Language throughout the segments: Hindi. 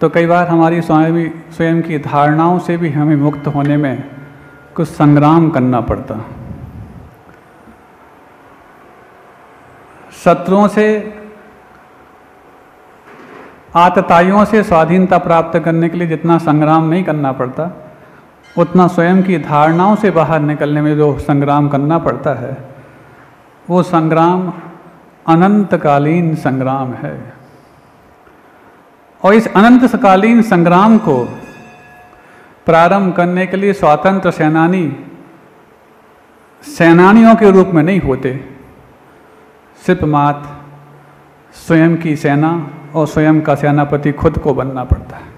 तो कई बार हमारी स्वयं की धारणाओं से भी हमें मुक्त होने में कुछ संग्राम करना पड़ता। शत्रुओं से, आतताइयों से स्वाधीनता प्राप्त करने के लिए जितना संग्राम नहीं करना पड़ता, उतना स्वयं की धारणाओं से बाहर निकलने में जो संग्राम करना पड़ता है, वो संग्राम अनंतकालीन संग्राम है। और इस अनंतकालीन संग्राम को प्रारंभ करने के लिए स्वतंत्र सेनानी सेनानियों के रूप में नहीं होते, सिर्फ मात्र स्वयं की सेना और स्वयं का सेनापति खुद को बनना पड़ता है।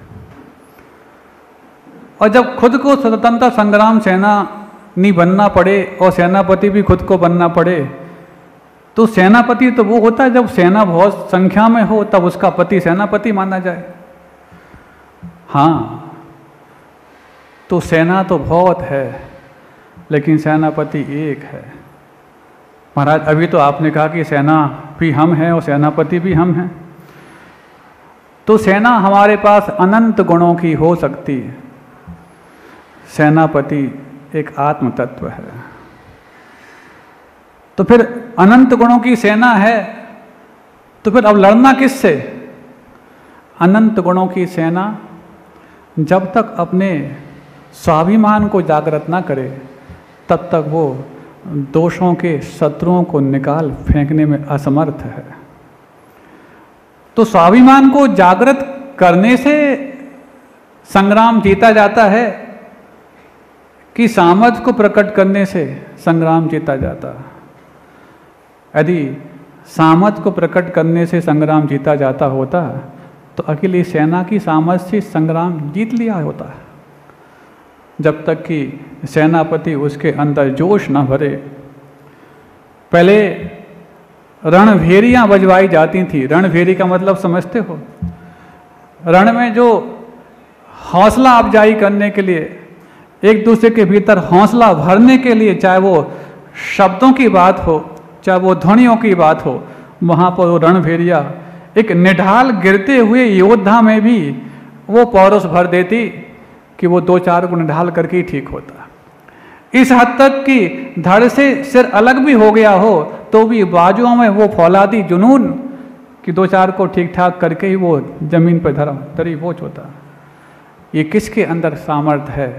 और जब खुद को स्वतंत्रता संग्राम सेनानी बनना पड़े और सेनापति भी खुद को बनना पड़े, तो सेनापति तो वो होता है जब सेना बहुत संख्या में हो, तब उसका पति सेनापति माना जाए। हाँ, तो सेना तो बहुत है, लेकिन सेनापति एक है। महाराज, अभी तो आपने कहा कि सेना भी हम हैं और सेनापति भी हम हैं। तो सेना हमारे पास अनंत गुणों की हो सकती है, सेनापति एक आत्म तत्व है। तो फिर अनंत गुणों की सेना है, तो फिर अब लड़ना किससे? अनंत गुणों की सेना जब तक अपने स्वाभिमान को जागृत ना करे, तब तक वो दोषों के शत्रुओं को निकाल फेंकने में असमर्थ है। तो स्वाभिमान को जागृत करने से संग्राम जीता जाता है कि सामर्थ्य को प्रकट करने से संग्राम जीता जाता है? यदि सामर्थ्य को प्रकट करने से संग्राम जीता जाता होता तो अकेली सेना की सामर्थ्य से संग्राम जीत लिया होता है। जब तक कि सेनापति उसके अंदर जोश न भरे। पहले रणभेरियां बजवाई जाती थी। रणभेरी का मतलब समझते हो? रण में जो हौसला अफजाई करने के लिए, एक दूसरे के भीतर हौसला भरने के लिए, चाहे वो शब्दों की बात हो, चाहे वो ध्वनियों की बात हो, वहाँ पर वो रणभेरिया एक निढाल गिरते हुए योद्धा में भी वो पौरुष भर देती कि वो दो चार को निढाल करके ही ठीक होता। इस हद तक कि धड़ से सिर अलग भी हो गया हो तो भी बाजुओं में वो फौलादी जुनून कि दो चार को ठीक ठाक करके ही वो जमीन पर धरी बोझ होता। ये किसके अंदर सामर्थ्य है?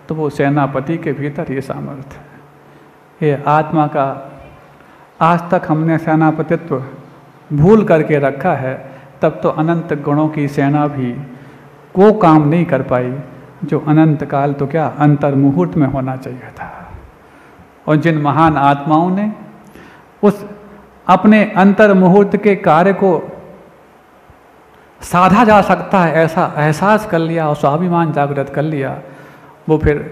तो वो सेनापति के भीतर ये सामर्थ्य है। ये आत्मा का आज तक हमने सेनापतित्व भूल करके रखा है, तब तो अनंत गुणों की सेना भी वो काम नहीं कर पाई जो अनंत काल तो क्या अंतर मुहूर्त में होना चाहिए था। और जिन महान आत्माओं ने उस अपने अंतर मुहूर्त के कार्य को साधा जा सकता है ऐसा एहसास कर लिया और स्वाभिमान जागृत कर लिया, वो फिर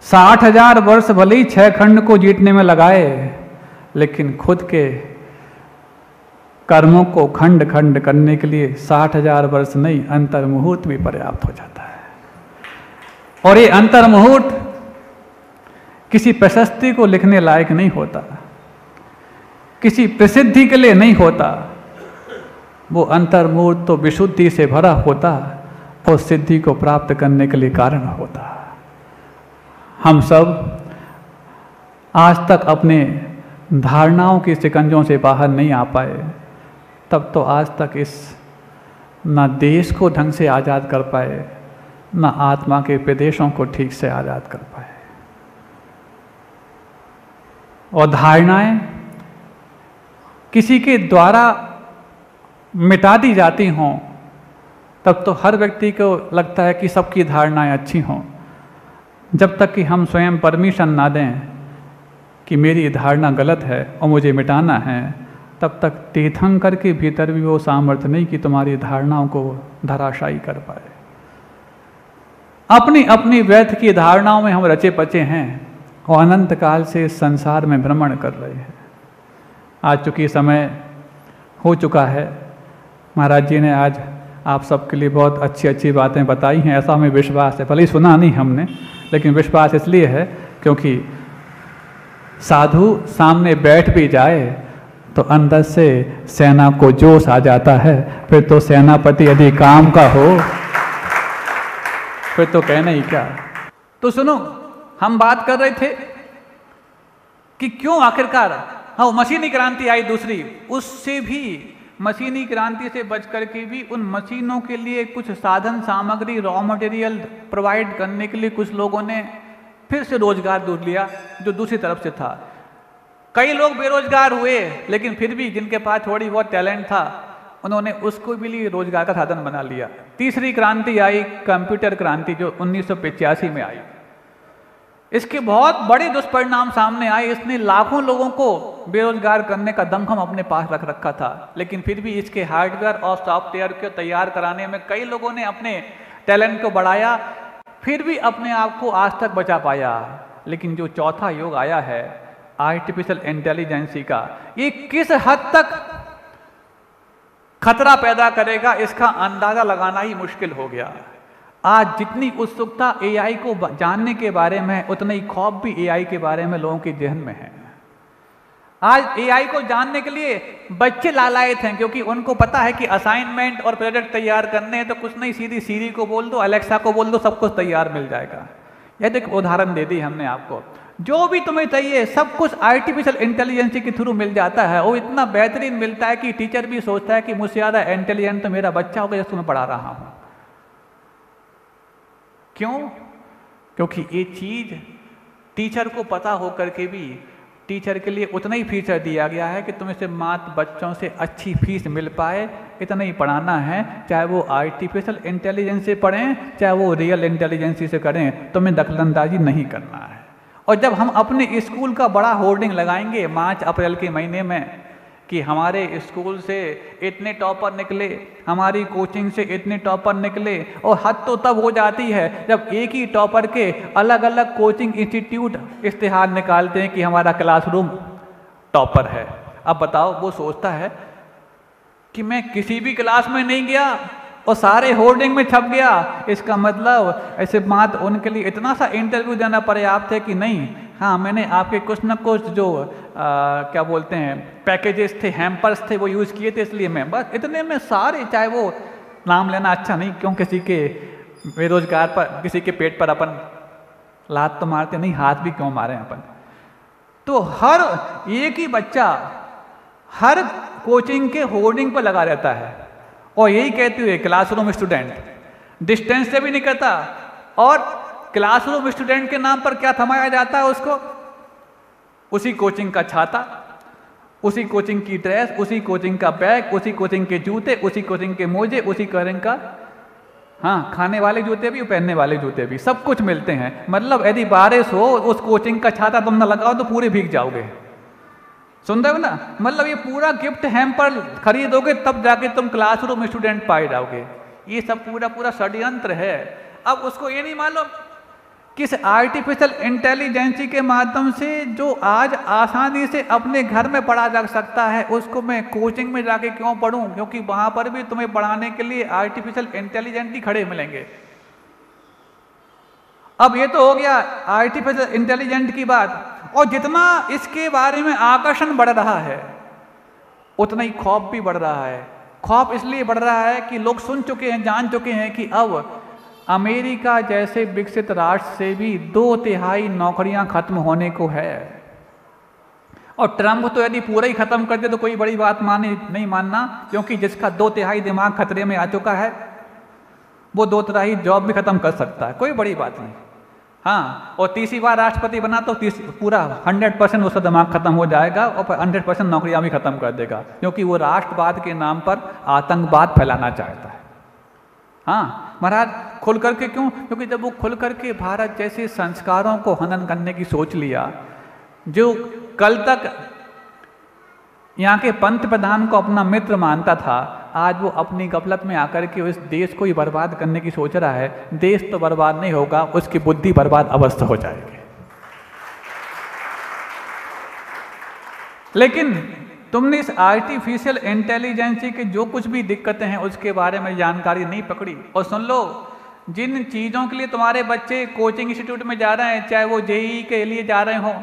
60,000 वर्ष भले ही 6 खंड को जीतने में लगाए, लेकिन खुद के कर्मों को खंड खंड करने के लिए 60,000 वर्ष नहीं, अंतर मुहूर्त भी पर्याप्त हो जाता है। और ये अंतर मुहूर्त किसी प्रशस्ति को लिखने लायक नहीं होता, किसी प्रसिद्धि के लिए नहीं होता। वो अंतर मुहूर्त तो विशुद्धि से भरा होता और सिद्धि को प्राप्त करने के लिए कारण होता। हम सब आज तक अपने धारणाओं की शिकंजों से बाहर नहीं आ पाए, तब तो आज तक इस ना देश को ढंग से आज़ाद कर पाए, ना आत्मा के प्रदेशों को ठीक से आज़ाद कर पाए। और धारणाएं किसी के द्वारा मिटा दी जाती हों, तब तो हर व्यक्ति को लगता है कि सबकी धारणाएं अच्छी हों। जब तक कि हम स्वयं परमिशन ना दें कि मेरी धारणा गलत है और मुझे मिटाना है, तब तक तीर्थंकर के भीतर भी वो सामर्थ्य नहीं कि तुम्हारी धारणाओं को धराशायी कर पाए। अपनी अपनी व्यर्थ की धारणाओं में हम रचे पचे हैं और अनंत काल से इस संसार में भ्रमण कर रहे हैं। आज चूँकि समय हो चुका है, महाराज जी ने आज आप सबके लिए बहुत अच्छी अच्छी बातें बताई हैं, ऐसा हमें विश्वास है। भले ही सुना नहीं हमने, लेकिन विश्वास इसलिए है क्योंकि साधु सामने बैठ भी जाए तो अंदर से सेना को जोश आ जाता है। फिर तो सेनापति यदि काम का हो फिर तो कहना ही क्या। तो सुनो, हम बात कर रहे थे कि क्यों आखिरकार हाँ मशीनी क्रांति आई दूसरी, उससे भी मशीनी क्रांति से बच करके भी उन मशीनों के लिए कुछ साधन सामग्री रॉ मटेरियल प्रोवाइड करने के लिए कुछ लोगों ने फिर से रोजगार ढूंढ लिया जो दूसरी तरफ से था। कई लोग बेरोजगार हुए, लेकिन फिर भी जिनके पास थोड़ी बहुत टैलेंट था उन्होंने उसको भी लिए रोजगार का साधन बना लिया। तीसरी क्रांति आई कंप्यूटर क्रांति जो 1985 में आई। इसके बहुत बड़े दुष्परिणाम सामने आए। इसने लाखों लोगों को बेरोजगार करने का दमखम अपने पास रख रखा था, लेकिन फिर भी इसके हार्डवेयर और सॉफ्टवेयर को तैयार कराने में कई लोगों ने अपने टैलेंट को बढ़ाया, फिर भी अपने आप को आज तक बचा पाया। लेकिन जो चौथा युग आया है आर्टिफिशियल इंटेलिजेंसी का, ये किस हद तक खतरा पैदा करेगा इसका अंदाजा लगाना ही मुश्किल हो गया। आज जितनी उत्सुकता एआई को जानने के बारे में, उतना ही खौफ भी एआई के बारे में लोगों के जहन में है। आज एआई को जानने के लिए बच्चे लालायित हैं, क्योंकि उनको पता है कि असाइनमेंट और प्रोजेक्ट तैयार करने हैं तो कुछ नहीं, सीधी सीरी को बोल दो, अलेक्सा को बोल दो, सब कुछ तैयार मिल जाएगा। यह तो एक उदाहरण दे दी हमने आपको। जो भी तुम्हें चाहिए सब कुछ आर्टिफिशियल इंटेलिजेंस के थ्रू मिल जाता है। वो इतना बेहतरीन मिलता है कि टीचर भी सोचता है कि मुझसे ज़्यादा इंटेलिजेंट तो मेरा बच्चा होगा जिसको मैं पढ़ा रहा हूँ। क्यों? क्योंकि ये चीज टीचर को पता हो करके भी टीचर के लिए उतना ही फीचर दिया गया है कि तुम्हें से मात्र बच्चों से अच्छी फीस मिल पाए, इतना ही पढ़ाना है। चाहे वो आर्टिफिशियल इंटेलिजेंस से पढ़ें चाहे वो रियल इंटेलिजेंस से करें, तुम्हें दखलंदाजी नहीं करना है। और जब हम अपने स्कूल का बड़ा होर्डिंग लगाएंगे मार्च अप्रैल के महीने में कि हमारे स्कूल से इतने टॉपर निकले, हमारी कोचिंग से इतने टॉपर निकले, और हद तो तब हो जाती है जब एक ही टॉपर के अलग अलग कोचिंग इंस्टीट्यूट इश्तिहार निकालते हैं कि हमारा क्लासरूम टॉपर है। अब बताओ, वो सोचता है कि मैं किसी भी क्लास में नहीं गया और सारे होर्डिंग में छप गया, इसका मतलब ऐसे बात उनके लिए इतना सा इंटरव्यू देना पर्याप्त है कि नहीं, हाँ मैंने आपके कुछ न कुछ जो क्या बोलते हैं पैकेजेस थे, हैम्पर्स थे, वो यूज़ किए थे, इसलिए मैं बस इतने में सारे, चाहे वो नाम लेना अच्छा नहीं, क्यों किसी के बेरोजगार पर, किसी के पेट पर अपन लात तो मारते नहीं, हाथ भी क्यों मारे अपन। तो हर एक ही बच्चा हर कोचिंग के होर्डिंग पर लगा रहता है और यही कहते हुए क्लासरूम स्टूडेंट, डिस्टेंस से भी नहीं करता, और क्लासरूम स्टूडेंट के नाम पर क्या थमाया जाता है उसको, उसी कोचिंग का छाता, उसी कोचिंग की ड्रेस, उसी कोचिंग का बैग, उसी कोचिंग के जूते, उसी कोचिंग के मोजे, उसी कोचिंग का हाँ खाने वाले जूते भी, पहनने वाले जूते भी, सब कुछ मिलते हैं। मतलब यदि बारिश हो उस कोचिंग का छाता तुम ना लगाओ तो पूरे भीग जाओगे। सुन रहे हो ना? मतलब ये पूरा गिफ्ट हैम्पर खरीदोगे तब जाके तुम क्लासरूम स्टूडेंट पाए जाओगे। ये सब पूरा षड्यंत्र है। अब उसको ये नहीं मालूम कि इस आर्टिफिशियल इंटेलिजेंसी के माध्यम से जो आज आसानी से अपने घर में पढ़ा जा सकता है, उसको मैं कोचिंग में जाके क्यों पढ़ूं, क्योंकि वहां पर भी तुम्हें पढ़ाने के लिए आर्टिफिशियल इंटेलिजेंस ही खड़े मिलेंगे। अब ये तो हो गया आर्टिफिशियल इंटेलिजेंस की बात, और जितना इसके बारे में आकर्षण बढ़ रहा है उतना ही खौफ भी बढ़ रहा है। खौफ इसलिए बढ़ रहा है कि लोग सुन चुके हैं, जान चुके हैं कि अब अमेरिका जैसे विकसित राष्ट्र से भी 2/3 नौकरियां खत्म होने को है। और ट्रंप तो यदि पूरा ही खत्म कर दे तो कोई बड़ी बात नहीं मानना, क्योंकि जिसका 2/3 दिमाग खतरे में आ चुका है वो 2/3 जॉब भी खत्म कर सकता है, कोई बड़ी बात नहीं। हाँ, और तीसरी बार राष्ट्रपति बना तो पूरा 100% उसका दिमाग खत्म हो जाएगा और 100% नौकरियां भी खत्म कर देगा, क्योंकि वो राष्ट्रवाद के नाम पर आतंकवाद फैलाना चाहता है। हाँ महाराज, खुल करके क्यों? क्योंकि जब वो खुल करके भारत जैसे संस्कारों को हनन करने की सोच लिया, जो कल तक यहाँ के पंत प्रधान को अपना मित्र मानता था, आज वो अपनी गफलत में आकर के उस देश को ही बर्बाद करने की सोच रहा है। देश तो बर्बाद नहीं होगा, उसकी बुद्धि बर्बाद अवश्य हो जाएगी। लेकिन तुमने इस आर्टिफिशियल इंटेलिजेंसी के जो कुछ भी दिक्कतें हैं उसके बारे में जानकारी नहीं पकड़ी। और सुन लो, जिन चीज़ों के लिए तुम्हारे बच्चे कोचिंग इंस्टीट्यूट में जा रहे हैं, चाहे वो जेईई के लिए जा रहे हों,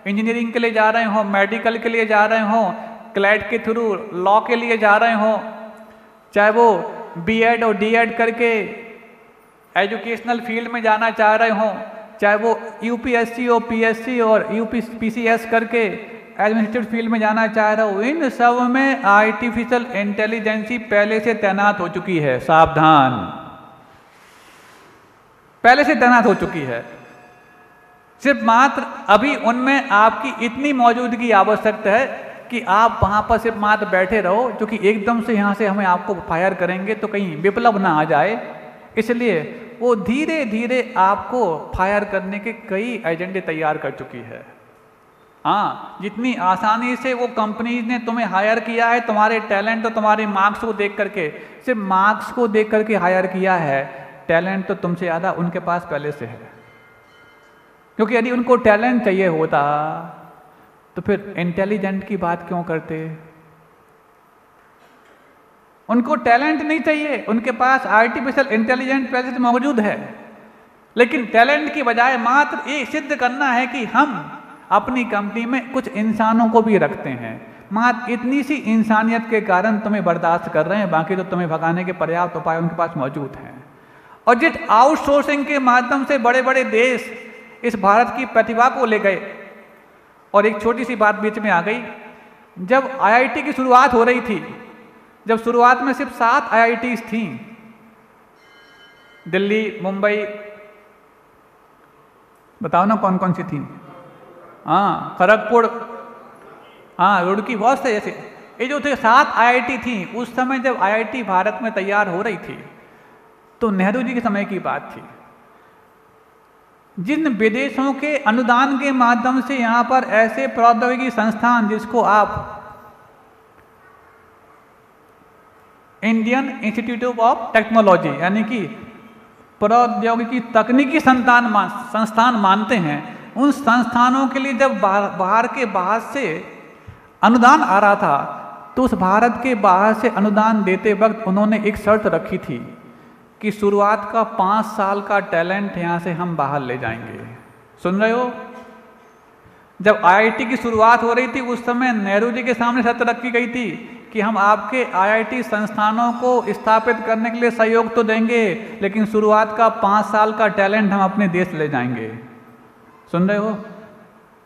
इंजीनियरिंग के लिए जा रहे हों, मेडिकल के लिए जा रहे हों, क्लैट के थ्रू लॉ के लिए जा रहे हों, चाहे वो बीएड और डीएड करके एजुकेशनल फील्ड में जाना चाह रहे हों, चाहे वो यूपीएससी और पीएससी और यूपीसीएस करके एडमिनिस्ट्रेटिव फील्ड में जाना चाह रहे हो, इन सब में आर्टिफिशियल इंटेलिजेंसी पहले से तैनात हो चुकी है। सावधान, पहले से तैनात हो चुकी है। सिर्फ मात्र अभी उनमें आपकी इतनी मौजूदगी आवश्यक है कि आप वहां पर सिर्फ मात्र बैठे रहो, क्योंकि एकदम से यहां से हमें आपको फायर करेंगे तो कहीं विप्लव ना आ जाए, इसलिए वो धीरे धीरे आपको फायर करने के कई एजेंडे तैयार कर चुकी है। हाँ, जितनी आसानी से वो कंपनीज ने तुम्हें हायर किया है तुम्हारे टैलेंट और तुम्हारे मार्क्स को देख करके, सिर्फ मार्क्स को देख करके हायर किया है, टैलेंट तो तुमसे ज़्यादा उनके पास पहले से है। क्योंकि यदि उनको टैलेंट चाहिए होता तो फिर इंटेलिजेंट की बात क्यों करते? उनको टैलेंट नहीं चाहिए, उनके पास आर्टिफिशियल इंटेलिजेंस पहले से मौजूद है, लेकिन टैलेंट की बजाय मात्र ये सिद्ध करना है कि हम अपनी कंपनी में कुछ इंसानों को भी रखते हैं। मात्र इतनी सी इंसानियत के कारण तुम्हें बर्दाश्त कर रहे हैं, बाकी तो तुम्हें भगाने के पर्याप्त उपाय उनके पास मौजूद हैं। और जिस आउटसोर्सिंग के माध्यम से बड़े बड़े देश इस भारत की प्रतिभा को ले गए, और एक छोटी सी बात बीच में आ गई, जब आईआईटी की शुरुआत हो रही थी, जब शुरुआत में सिर्फ 7 आईआईटीज थीं, दिल्ली, मुंबई, बताओ ना कौन कौन सी थी? हाँ, खड़गपुर, हाँ, रुड़की, बहुत से ऐसे ये जो थे 7 आईआईटी थी। उस समय जब आईआईटी भारत में तैयार हो रही थी तो नेहरू जी के समय की बात थी। जिन विदेशों के अनुदान के माध्यम से यहाँ पर ऐसे प्रौद्योगिकी संस्थान, जिसको आप इंडियन इंस्टीट्यूट ऑफ टेक्नोलॉजी यानी कि प्रौद्योगिकी तकनीकी संस्थान मानते हैं, उन संस्थानों के लिए जब बाहर के बाहर से अनुदान आ रहा था, तो उस भारत के बाहर से अनुदान देते वक्त उन्होंने एक शर्त रखी थी कि शुरुआत का 5 साल का टैलेंट यहाँ से हम बाहर ले जाएंगे। सुन रहे हो? जब आईआईटी की शुरुआत हो रही थी उस समय नेहरू जी के सामने शर्त रखी गई थी कि हम आपके आईआईटी संस्थानों को स्थापित करने के लिए सहयोग तो देंगे, लेकिन शुरुआत का 5 साल का टैलेंट हम अपने देश ले जाएंगे। सुन रहे हो?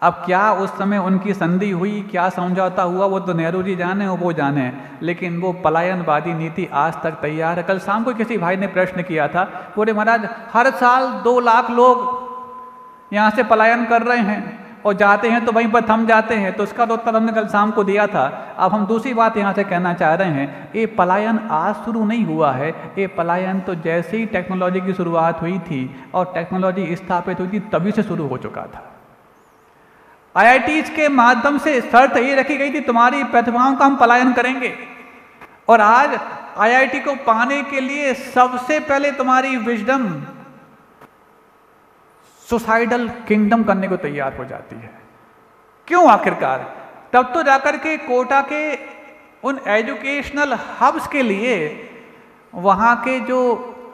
अब क्या उस समय उनकी संधि हुई, क्या समझौता हुआ, वो तो नेहरू जी जाने, वो जाने, लेकिन वो पलायनवादी नीति आज तक तैयार है। कल शाम को किसी भाई ने प्रश्न किया था, बोले महाराज हर साल 2 लाख लोग यहाँ से पलायन कर रहे हैं और जाते हैं तो वहीं पर थम जाते हैं। तो उसका उत्तर हमने कल शाम को दिया था। अब हम दूसरी बात यहाँ से कहना चाह रहे हैं, ये पलायन आज शुरू नहीं हुआ है, ये पलायन तो जैसे ही टेक्नोलॉजी की शुरुआत हुई थी और टेक्नोलॉजी स्थापित हुई थी तभी से शुरू हो चुका था। आईआईटीज के माध्यम से शर्त ये रखी गई थी, तुम्हारी प्रतिभाओं का हम पलायन करेंगे, और आज आईआईटी को पाने के लिए सबसे पहले तुम्हारी विजडम सुसाइडल किंगडम करने को तैयार हो जाती है। क्यों आखिरकार? तब तो जाकर के कोटा के उन एजुकेशनल हब्स के लिए वहाँ के जो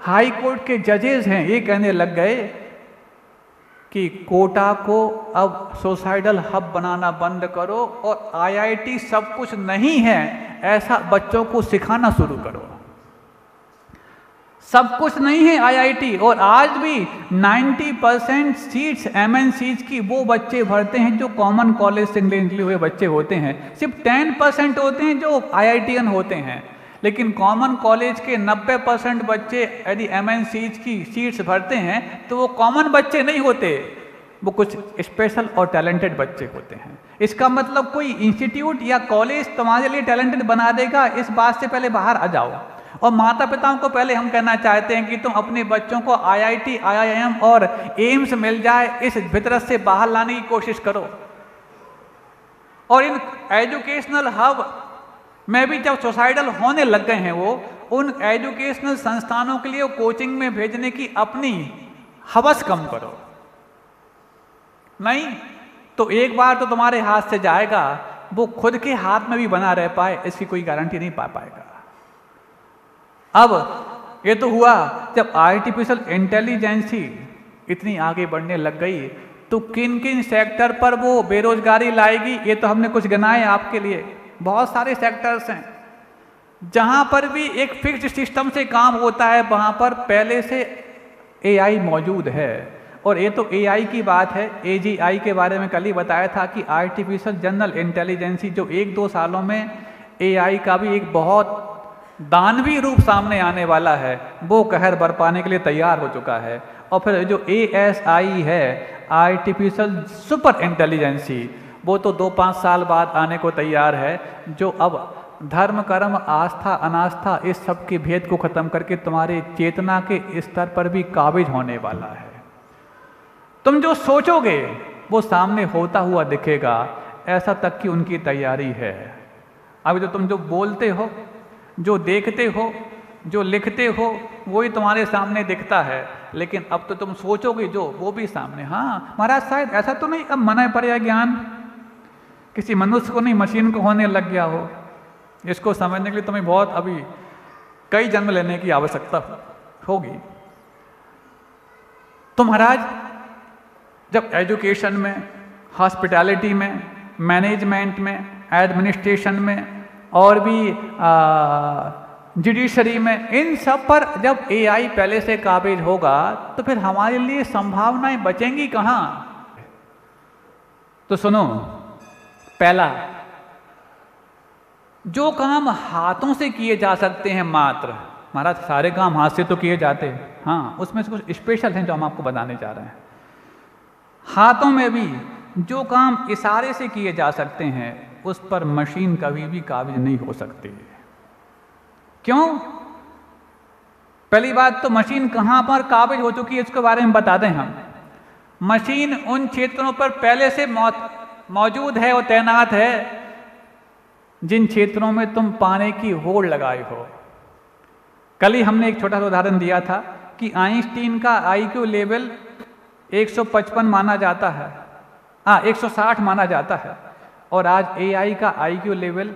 हाई कोर्ट के जजेस हैं ये कहने लग गए कि कोटा को अब सुसाइडल हब बनाना बंद करो और आईआईटी सब कुछ नहीं है ऐसा बच्चों को सिखाना शुरू करो। सब कुछ नहीं है आईआईटी, और आज भी 90% सीट्स एमएनसीज की वो बच्चे भरते हैं जो कॉमन कॉलेज से निकले हुए बच्चे होते हैं। सिर्फ 10% होते हैं जो आईआईटीएन होते हैं, लेकिन कॉमन कॉलेज के 90% बच्चे यदि एमएनसीज की सीट्स भरते हैं तो वो कॉमन बच्चे नहीं होते, वो कुछ स्पेशल और टैलेंटेड बच्चे होते हैं। इसका मतलब कोई इंस्टीट्यूट या कॉलेज तुम्हारे लिए टैलेंटेड बना देगा, इस बात से पहले बाहर आ जाओ। और माता पिताओं को पहले हम कहना चाहते हैं कि तुम अपने बच्चों को आईआईटी, आईआईएम और एम्स मिल जाए, इस भितर से बाहर लाने की कोशिश करो। और इन एजुकेशनल हब में भी जब सुसाइडल होने लग गए हैं वो, उन एजुकेशनल संस्थानों के लिए कोचिंग में भेजने की अपनी हवस कम करो। नहीं तो एक बार तो तुम्हारे हाथ से जाएगा, वो खुद के हाथ में भी बना रह पाए इसकी कोई गारंटी नहीं पा पाएगा। अब ये तो हुआ जब आर्टिफिशियल इंटेलिजेंसी इतनी आगे बढ़ने लग गई, तो किन किन सेक्टर पर वो बेरोजगारी लाएगी ये तो हमने कुछ गिनाए आपके लिए। बहुत सारे सेक्टर्स हैं जहाँ पर भी एक फिक्स्ड सिस्टम से काम होता है, वहाँ पर पहले से एआई मौजूद है। और ये तो एआई की बात है, एजीआई के बारे में कल ही बताया था कि आर्टिफिशियल जनरल इंटेलिजेंसी, जो 1-2 सालों में एआई का भी एक बहुत दानवी रूप सामने आने वाला है, वो कहर बरपाने के लिए तैयार हो चुका है। और फिर जो एएसआई है, आर्टिफिशियल सुपर इंटेलिजेंसी, वो तो 2-5 साल बाद आने को तैयार है, जो अब धर्म कर्म आस्था अनास्था इस सब के भेद को खत्म करके तुम्हारे चेतना के स्तर पर भी काबिज होने वाला है। तुम जो सोचोगे वो सामने होता हुआ दिखेगा, ऐसा तक कि उनकी तैयारी है। अभी तो तुम जो बोलते हो, जो देखते हो, जो लिखते हो, वही तुम्हारे सामने दिखता है, लेकिन अब तो तुम सोचोगे जो, वो भी सामने। हाँ महाराज शायद ऐसा तो नहीं अब मना पड़ेगा ज्ञान किसी मनुष्य को नहीं, मशीन को होने लग गया हो। इसको समझने के लिए तुम्हें बहुत अभी कई जन्म लेने की आवश्यकता होगी। तो महाराज जब एजुकेशन में, हॉस्पिटैलिटी में, मैनेजमेंट में, एडमिनिस्ट्रेशन में और भी जुडिशरी में, इन सब पर जब एआई पहले से काबिज होगा तो फिर हमारे लिए संभावनाएं बचेंगी कहाँ? तो सुनो, पहला, जो काम हाथों से किए जा सकते हैं मात्र, महाराज सारे काम हाथ से तो किए जाते हैं, हाँ उसमें से कुछ स्पेशल हैं जो हम आपको बताने जा रहे हैं। हाथों में भी जो काम इशारे से किए जा सकते हैं, उस पर मशीन कभी भी काबिज नहीं हो सकती। क्यों? पहली बात तो मशीन कहाँ पर काबिज हो चुकी है इसके बारे में बता दें हम। मशीन उन क्षेत्रों पर पहले से मौजूद है और तैनात है जिन क्षेत्रों में तुम पाने की होड़ लगाए हो। कल ही हमने एक छोटा सा उदाहरण दिया था कि आइंस्टीन का आईक्यू लेवल 155 माना जाता है, 160 माना जाता है, और आज एआई का आईक्यू लेवल,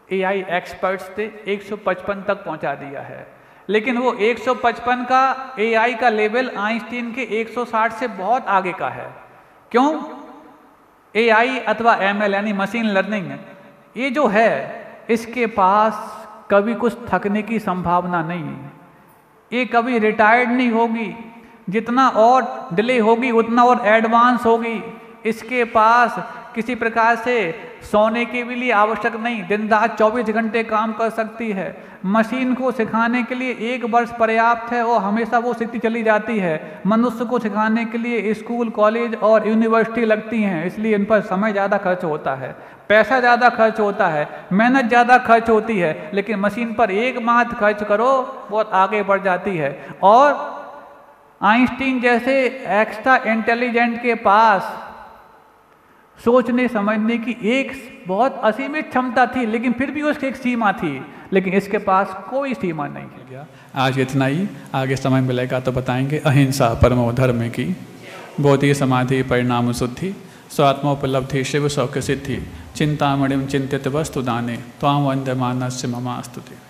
एआई एक्सपर्ट्स ने 155 तक पहुंचा दिया है। लेकिन वो 155 का एआई का लेवल आइंस्टीन के 160 से बहुत आगे का है। क्यों? एआई अथवा एमएल यानी मशीन लर्निंग, ये जो है इसके पास कभी कुछ थकने की संभावना नहीं है, ये कभी रिटायर्ड नहीं होगी, जितना और डिले होगी उतना और एडवांस होगी। इसके पास किसी प्रकार से सोने के भी लिए आवश्यक नहीं, दिन रात 24 घंटे काम कर सकती है। मशीन को सिखाने के लिए 1 वर्ष पर्याप्त है और हमेशा वो सीखती चली जाती है। मनुष्य को सिखाने के लिए स्कूल, कॉलेज और यूनिवर्सिटी लगती हैं, इसलिए इन पर समय ज़्यादा खर्च होता है, पैसा ज़्यादा खर्च होता है, मेहनत ज़्यादा खर्च होती है। लेकिन मशीन पर 1 माह खर्च करो, बहुत आगे बढ़ जाती है। और आइंस्टीन जैसे एक्स्ट्रा इंटेलिजेंट के पास सोचने समझने की एक बहुत असीमित क्षमता थी, लेकिन फिर भी उसकी एक सीमा थी, लेकिन इसके पास कोई सीमा नहीं है। आज इतना ही, आगे समय मिलेगा तो बताएंगे। अहिंसा परमो धर्म की, बोधि समाधि परिणाम शुद्धि, स्वात्मोपलब्धि शिव सौख्य सिद्धि, चिंतामणिम चिंतित वस्तु दाने, त्वां वंदे मानस्य ममास्तुते।